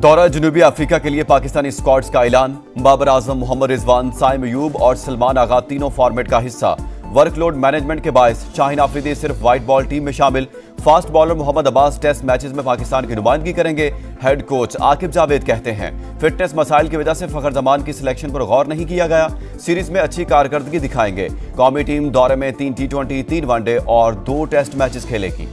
दौरा जनूबी अफ्रीका के लिए पाकिस्तानी स्क्वाड्स का ऐलान। बाबर आजम, मोहम्मद रिजवान, साइम अयूब और सलमान आगा तीनों फॉर्मेट का हिस्सा। वर्कलोड मैनेजमेंट के बायस शाहीन आफरीदी सिर्फ व्हाइट बॉल टीम में शामिल। Fast bowler Mohammad Abbas test matches में पाकिस्तान की नुमाइंदगी करेंगे। हेड कोच आकिब जावेद कहते हैं फिटनेस मसाइल की वजह से फखर जमान की सिलेक्शन पर गौर नहीं किया गया। सीरीज में अच्छी कारकर्दगी दिखाएंगे। कौमी टीम दौरे में 3 T20, 3 वनडे और 2 टेस्ट मैचेस खेलेगी।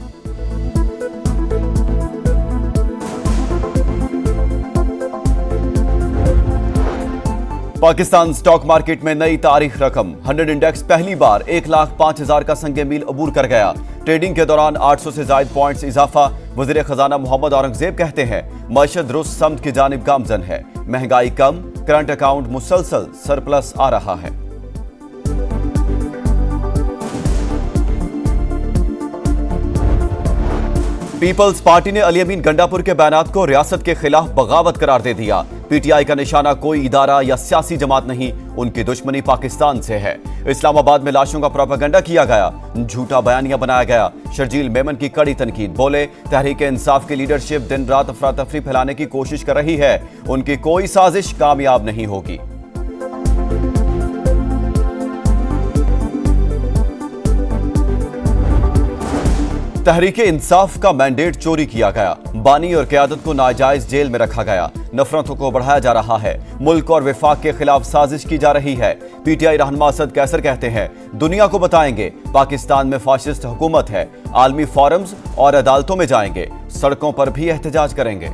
पाकिस्तान स्टॉक मार्केट में नई तारीख रकम। 100 इंडेक्स पहली बार 1,05,000 का संगे मील अबूर कर गया। ट्रेडिंग के दौरान 800 से ज्यादा पॉइंट्स इजाफा। वज़ीर खजाना मोहम्मद औरंगजेब कहते हैं मईशत दुरुस्त समत की जानिब गामजन है। महंगाई कम, करंट अकाउंट मुसलसल सरप्लस आ रहा है। पीपल्स पार्टी ने अली अमीन गंडापुर के बयानात को रियासत के खिलाफ बगावत करार दे दिया। पीटीआई का निशाना कोई इदारा या सियासी जमात नहीं, उनकी दुश्मनी पाकिस्तान से है। इस्लामाबाद में लाशों का प्रोपेगेंडा किया गया, झूठा बयानिया बनाया गया। शर्जील मेमन की कड़ी तनकीद, बोले तहरीक इंसाफ की लीडरशिप दिन रात अफरा तफरी फैलाने की कोशिश कर रही है, उनकी कोई साजिश कामयाब नहीं होगी। तहरीक इंसाफ का मैंडेट चोरी किया गया। बानी और क़यादत को नाजायज जेल में रखा गया। नफरतों को बढ़ाया जा रहा है। मुल्क और विफाक के खिलाफ साजिश की जा रही है। पीटीआई रहनुमा असद कैसर कहते हैं दुनिया को बताएंगे पाकिस्तान में फाशिस्ट हुकूमत है। आलमी फोरम्स और अदालतों में जाएंगे, सड़कों पर भी एहतजाज करेंगे।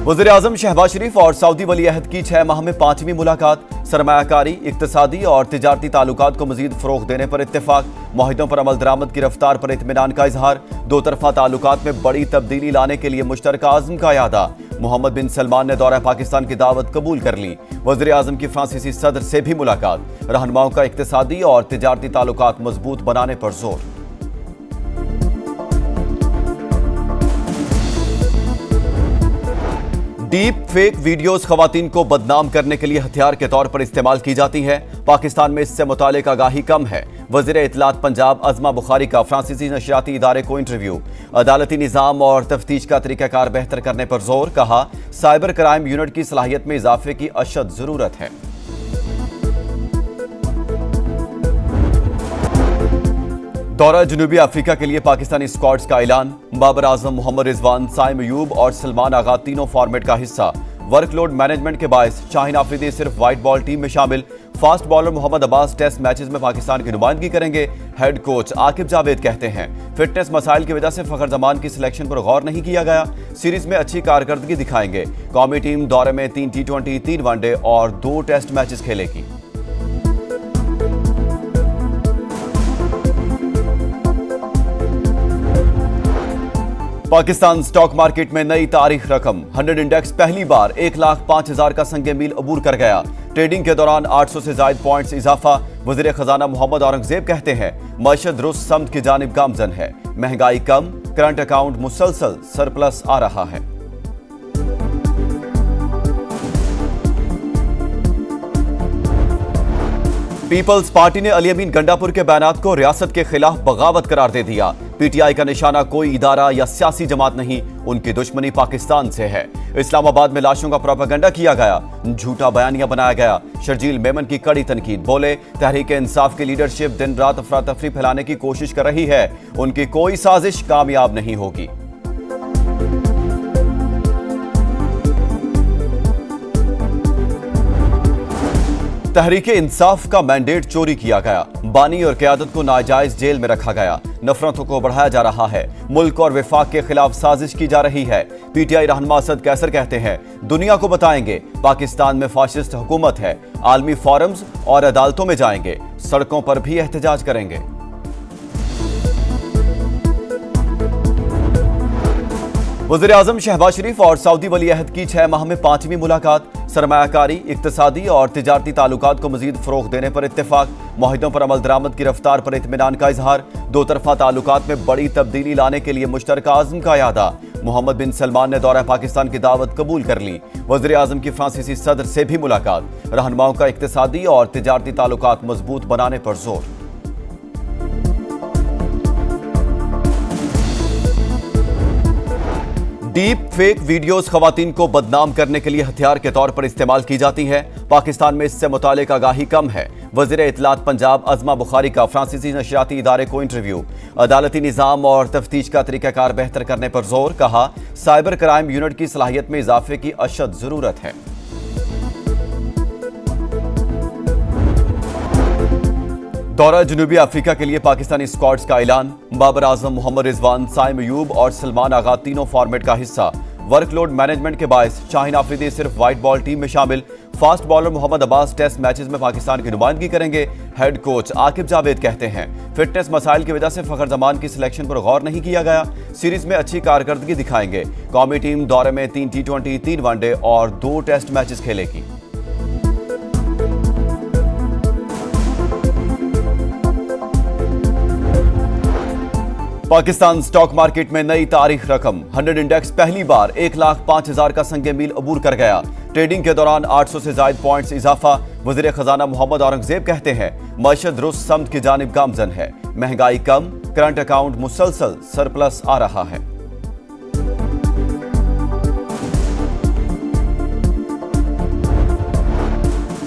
वज़ीर आज़म शहबाज शरीफ और सऊदी वली अहद की 6 माह में 5वीं मुलाकात। सरमायाकारी, इक्तिसादी और तिजारती ताल्लुकात को मजीद फ़रोग़ देने पर इत्तेफाक। मुआहिदों पर अमल दरामद की रफ्तार पर इत्मीनान का इजहार। दो तरफा ताल्लुकात में बड़ी तब्दीली लाने के लिए मुश्तरका आज़म का यादा। मोहम्मद बिन सलमान ने दौरा पाकिस्तान की दावत कबूल कर ली। वज़ीर आज़म की फ्रांसीसी सदर से भी मुलाकात। रहनुमाओं का इक्तिसादी और तिजारती ताल्लुकात मजबूत बनाने पर जोर। डीप फेक वीडियोस खवातीन को बदनाम करने के लिए हथियार के तौर पर इस्तेमाल की जाती हैं। पाकिस्तान में इससे मुतालिक आगाही कम है। वज़ीर इत्तलात पंजाब अज़मा बुखारी का फ्रांसीसी नशरियाती इदारे को इंटरव्यू। अदालती निज़ाम और तफ्तीश का तरीक़ाकार बेहतर करने पर जोर। कहा साइबर क्राइम यूनिट की सलाहियत में इजाफे की अशद ज़रूरत है। दौरा जनूबी अफ्रीका के लिए पाकिस्तानी स्क्वाड्स का ऐलान। बाबर आजम, मोहम्मद रिजवान, साइम अयूब और सलमान आगा तीनों फॉर्मेट का हिस्सा। वर्कलोड मैनेजमेंट के बायस शाहीन आफरीदी सिर्फ व्हाइट बॉल टीम में शामिल। Fast bowler Mohammad Abbas test matches में पाकिस्तान की नुमाइंदगी करेंगे। हेड कोच आकिब जावेद कहते हैं फिटनेस मसाइल की वजह से फखर जमान की सिलेक्शन पर गौर नहीं किया गया। सीरीज में अच्छी कारकर्दगी दिखाएंगे। कौमी टीम दौरे में 3 T20, 3 वनडे और 2 टेस्ट मैचेस खेलेगी। पाकिस्तान स्टॉक मार्केट में नई तारीख रकम। 100 इंडेक्स पहली बार 1,05,000 का संगे मील अबूर कर गया। ट्रेडिंग के दौरान 800 से ज्यादा पॉइंट्स इजाफा। वज़ीर खजाना मोहम्मद औरंगजेब कहते हैं मईशत दुरुस्त समत की जानिब गामजन है। महंगाई कम, करंट अकाउंट मुसलसल सरप्लस आ रहा है। पीपल्स पार्टी ने अली अमीन गंडापुर के बयानात को रियासत के खिलाफ बगावत करार दे दिया। पीटीआई का निशाना कोई इदारा या सियासी जमात नहीं, उनकी दुश्मनी पाकिस्तान से है। इस्लामाबाद में लाशों का प्रोपेगेंडा किया गया, झूठा बयानिया बनाया गया। शर्जील मेमन की कड़ी तनकीद, बोले तहरीक इंसाफ की लीडरशिप दिन रात अफरा तफरी फैलाने की कोशिश कर रही है, उनकी कोई साजिश कामयाब नहीं होगी। तहरीक इंसाफ का मैंडेट चोरी किया गया। बानी और क़यादत को नाजायज जेल में रखा गया। नफरतों को बढ़ाया जा रहा है। मुल्क और विफाक के खिलाफ साजिश की जा रही है। पीटीआई रहनुमा असद कैसर कहते हैं दुनिया को बताएंगे पाकिस्तान में फाशिस्ट हुकूमत है। आलमी फोरम्स और अदालतों में जाएंगे, सड़कों पर भी एहतजाज करेंगे। वज़ीर आज़म शहबाज शरीफ और सऊदी वली अहद की 6 माह में 5वीं मुलाकात। सरमायाकारी, इक्तिसादी और तिजारती ताल्लुकात को मजीद फ़रोग़ देने पर इत्तेफाक। मुआहिदों पर अमल दरामद की रफ्तार पर इत्मीनान का इजहार। दो तरफा ताल्लुकात में बड़ी तब्दीली लाने के लिए मुश्तरका आज़म का यादा। मोहम्मद बिन सलमान ने दौरा पाकिस्तान की दावत कबूल कर ली। वज़ीर आज़म की फ्रांसीसी सदर से भी मुलाकात। रहनुमाओं का इक्तिसादी और तिजारती ताल्लुकात मजबूत बनाने पर जोर। डीप फेक वीडियोस खवातीन को बदनाम करने के लिए हथियार के तौर पर इस्तेमाल की जाती है। पाकिस्तान में इससे मुतालिक आगाही कम है। वज़ीर इत्तलात पंजाब अज़मा बुखारी का फ्रांसीसी नशरियाती इदारे को इंटरव्यू। अदालती निज़ाम और तफ्तीश का तरीक़ाकार बेहतर करने पर जोर। कहा, साइबर क्राइम यूनिट की सलाहियत में इजाफे की अशद जरूरत है। दौरा जनूबी अफ्रीका के लिए पाकिस्तानी स्क्वाड्स का ऐलान। बाबर आजम, मोहम्मद रिजवान, साइम अयूब और सलमान आगा तीनों फॉर्मेट का हिस्सा। वर्कलोड मैनेजमेंट के बायस शाहीन आफरीदी सिर्फ व्हाइट बॉल टीम में शामिल। Fast bowler Mohammad Abbas test matches में पाकिस्तान की नुमाइंदगी करेंगे। हेड कोच आकिब जावेद कहते हैं, फिटनेस मसाइल की वजह से फखर जमान की सिलेक्शन पर गौर नहीं किया गया। सीरीज में अच्छी कारकर्दगी दिखाएंगे। कौमी टीम दौरे में 3 T20, 3 वनडे और 2 टेस्ट मैचेस खेलेगी। पाकिस्तान स्टॉक मार्केट में नई तारीख रकम। 100 इंडेक्स पहली बार 1,05,000 का संगे मील अबूर कर गया। ट्रेडिंग के दौरान 800 से ज्यादा पॉइंट्स इजाफा। वज़ीर खजाना मोहम्मद औरंगजेब कहते हैं, मईशत दुरुस्त समत की जानिब गामजन है। महंगाई कम, करंट अकाउंट मुसलसल सरप्लस आ रहा है।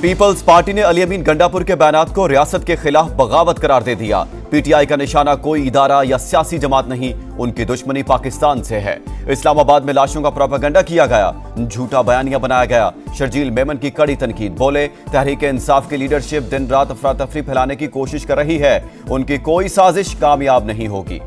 पीपल्स पार्टी ने अली अमीन गंडापुर के बयानात को रियासत के खिलाफ बगावत करार दे दिया। पीटीआई का निशाना कोई इदारा या सियासी जमात नहीं, उनकी दुश्मनी पाकिस्तान से है। इस्लामाबाद में लाशों का प्रोपेगेंडा किया गया, झूठा बयानिया बनाया गया। शर्जील मेमन की कड़ी तनकीद। बोले, तहरीक इंसाफ की लीडरशिप दिन रात अफरा तफरी फैलाने की कोशिश कर रही है, उनकी कोई साजिश कामयाब नहीं होगी।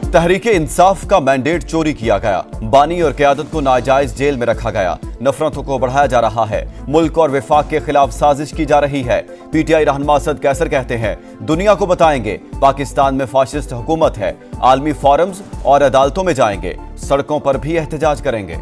तहरीके इंसाफ का मैंडेट चोरी किया गया। बानी और क़यादत को नाजायज जेल में रखा गया। नफरतों को बढ़ाया जा रहा है। मुल्क और विफाक के खिलाफ साजिश की जा रही है। पीटीआई रहनुमा असद कैसर कहते हैं, दुनिया को बताएंगे पाकिस्तान में फाशिस्ट हुकूमत है। आलमी फोरम्स और अदालतों में जाएंगे। सड़कों पर भी एहतजाज करेंगे।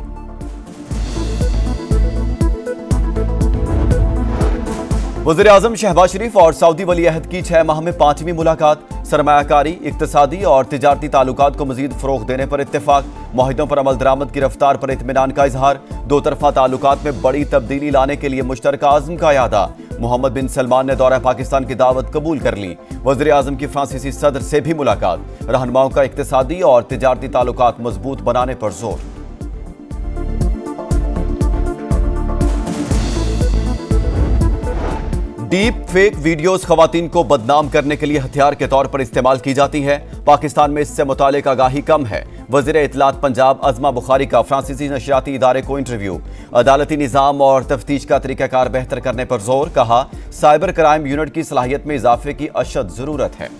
वज़ीर आज़म शहबाज शरीफ और सऊदी वली अहद की 6 माह में 5वीं मुलाकात। सरमायाकारी, इक्तिसादी और तिजारती ताल्लुकात को मजीद फ़रोग़ देने पर इत्तेफाक। मुआहिदों पर अमल दरामद की रफ्तार पर इत्मीनान का इजहार। दो तरफा ताल्लुकात में बड़ी तब्दीली लाने के लिए मुश्तरका आज़म का इरादा। मोहम्मद बिन सलमान ने दौरा पाकिस्तान की दावत कबूल कर ली। वज़ीर आज़म की फ्रांसीसी सदर से भी मुलाकात। रहनुमाओं का इक्तिसादी और तिजारती ताल्लुकात मजबूत बनाने पर जोर। डीप फेक वीडियोस खवातीन को बदनाम करने के लिए हथियार के तौर पर इस्तेमाल की जाती है। पाकिस्तान में इससे मुतालिक आगाही कम है। वज़ीर इत्तलात पंजाब अज़मा बुखारी का फ्रांसीसी नशरियाती इदारे को इंटरव्यू। अदालती निज़ाम और तफ्तीश का तरीक़ाकार बेहतर करने पर जोर। कहा, साइबर क्राइम यूनिट की सलाहियत में इजाफे की अशद जरूरत है।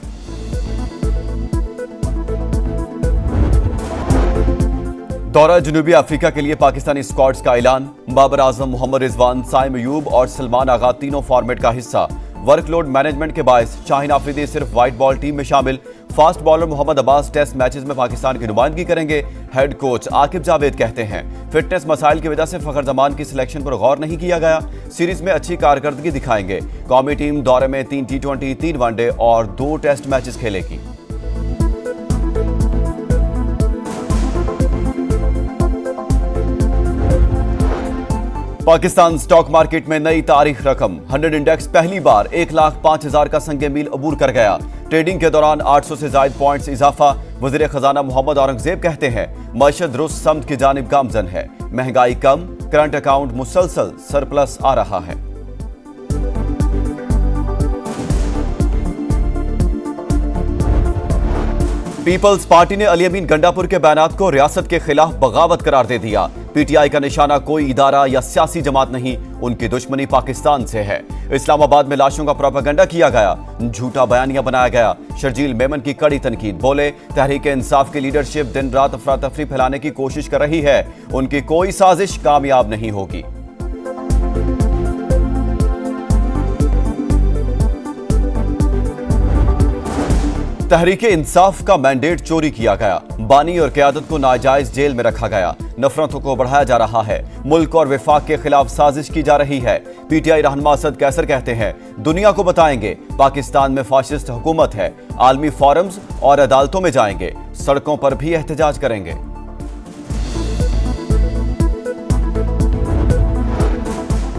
दौरा जनूबी अफ्रीका के लिए पाकिस्तानी स्क्वाड्स का ऐलान। बाबर आजम, मोहम्मद रिजवान, साइम अयूब और सलमान आगा तीनों फॉर्मेट का हिस्सा। वर्कलोड मैनेजमेंट के बायस शाहीन आफरीदी सिर्फ व्हाइट बॉल टीम में शामिल। Fast bowler Mohammad Abbas test matches में पाकिस्तान की नुमाइंदगी करेंगे। हेड कोच आकिब जावेद कहते हैं, फिटनेस मसाइल की वजह से फखर जमान की सिलेक्शन पर गौर नहीं किया गया। सीरीज में अच्छी कारकर्दगी दिखाएंगे। कौमी टीम दौरे में 3 T20, 3 वनडे और 2 टेस्ट मैचेस खेलेगी। पाकिस्तान स्टॉक मार्केट में नई तारीख रकम। 100 इंडेक्स पहली बार 1,05,000 का संगे मील अबूर कर गया। ट्रेडिंग के दौरान 800 से ज्यादा पॉइंट्स इजाफा। वज़ीर खजाना मोहम्मद औरंगजेब कहते हैं, मईशत दुरुस्त समत की जानिब गामजन है। महंगाई कम, करंट अकाउंट मुसलसल सरप्लस आ रहा है। पीपल्स पार्टी ने अली अमीन गंडापुर के बयानात को रियासत के खिलाफ बगावत करार दे दिया। पीटीआई का निशाना कोई इदारा या सियासी जमात नहीं, उनकी दुश्मनी पाकिस्तान से है। इस्लामाबाद में लाशों का प्रोपेगेंडा किया गया, झूठा बयानिया बनाया गया। शर्जील मेमन की कड़ी तनकीद। बोले, तहरीक इंसाफ की लीडरशिप दिन रात अफरा तफरी फैलाने की कोशिश कर रही है, उनकी कोई साजिश कामयाब नहीं होगी। तहरीके इंसाफ का मैंडेट चोरी किया गया। बानी और क़यादत को नाजायज जेल में रखा गया। नफरतों को बढ़ाया जा रहा है। मुल्क और विफाक के खिलाफ साजिश की जा रही है। पीटीआई रहनुमा असद कैसर कहते हैं, दुनिया को बताएंगे पाकिस्तान में फाशिस्ट हुकूमत है। आलमी फोरम्स और अदालतों में जाएंगे। सड़कों पर भी एहतजाज करेंगे।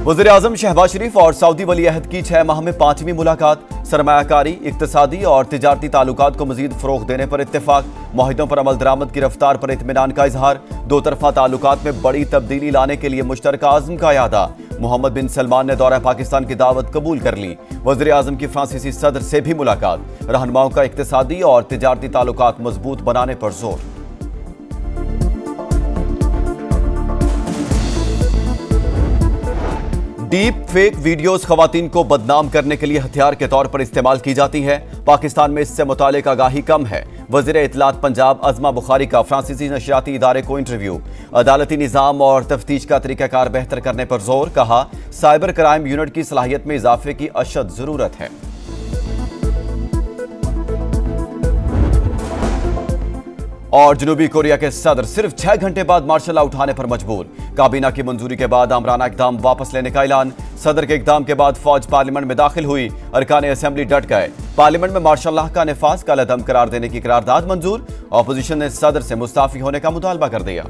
वज़ीर-ए-आज़म शहबाज शरीफ और सऊदी वली अहद की 6 माह में 5वीं मुलाकात। सरमायाकारी, इक्तिसादी और तिजारती ताल्लुकात को मजीद फ़रोग़ देने पर इत्तेफाक। मुआहिदों पर अमल दरामद की रफ्तार पर इत्मीनान का इजहार। दो तरफ़ा ताल्लुकात में बड़ी तब्दीली लाने के लिए मुश्तरका आज़म का इरादा। मोहम्मद बिन सलमान ने दौरा पाकिस्तान की दावत कबूल कर ली। वज़ीर-ए-आज़म की फ्रांसीसी सदर से भी मुलाकात। रहनुमाओं का इक्तिसादी और तिजारती ताल्लुकात मजबूत बनाने पर जोर। डीप फेक वीडियोस खवातीन को बदनाम करने के लिए हथियार के तौर पर इस्तेमाल की जाती है। पाकिस्तान में इससे मुतालिक आगाही कम है। वज़ीर इत्तलात पंजाब अज़मा बुखारी का फ्रांसीसी नशरियाती इदारे को इंटरव्यू। अदालती निज़ाम और तफ्तीश का तरीक़ाकार बेहतर करने पर जोर। कहा, साइबर क्राइम यूनिट की सलाहियत में इजाफे की अशद ज़रूरत है। और जनूबी कोरिया के सदर सिर्फ 6 घंटे बाद मार्शल लॉ उठाने पर मजबूर। काबीना की मंजूरी के बाद आमराना इकदाम वापस लेने का ऐलान। सदर के इकदाम के बाद फौज पार्लियामेंट में दाखिल हुई। अरकान असेंबली डट गए। पार्लियामेंट में मार्शल लॉ का नफाज कालेदम करार देने की करारदाद मंजूर। अपोजिशन ने सदर से मुस्ताफी होने का मुतालबा कर दिया।